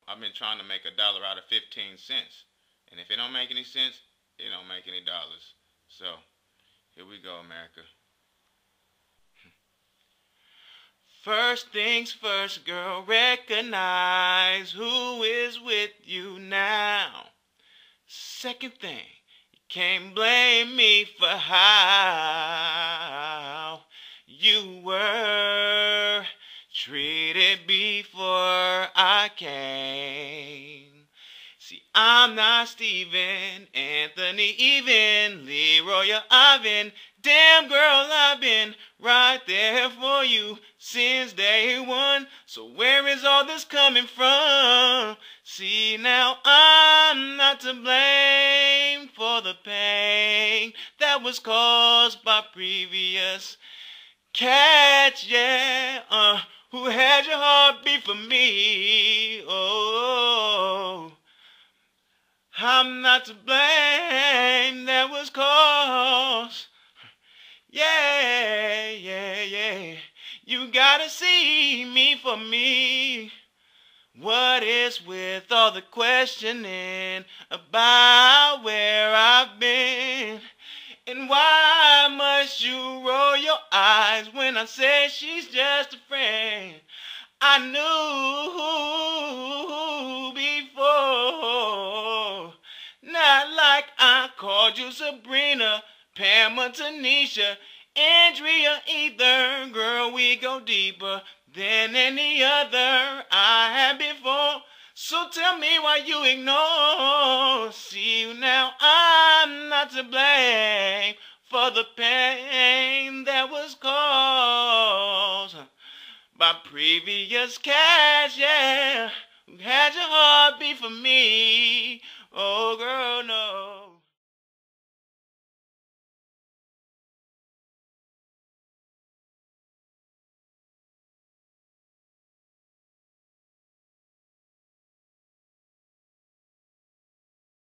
I've been trying to make a dollar out of 15 cents. And if it don't make any sense, it don't make any dollars. So, here we go, America. First things first, girl, recognize who is with you now. Second thing, you can't blame me for how you were treated before I came. See, I'm not Steven, Anthony, even Leroy or Ivan. Damn girl, I've been right there for you since day one. So where is all this coming from? See, now I'm not to blame for the pain that was caused by previous cats, yeah, who had your heart beat for me. Oh, I'm not to blame, that was cause. Yeah, yeah, yeah. You gotta see me for me. What is with all the questioning about where I've been? And why must you roll your eyes when I say she's just a friend? I knew before, not like I called you Sabrina, Pam or Tanisha, Andrea either. Girl, we go deeper than any other I had before. So tell me why you ignore. See, now I'm not to blame for the pain that was caused by previous cats, yeah, who had your heart beat for me. Oh, girl, no.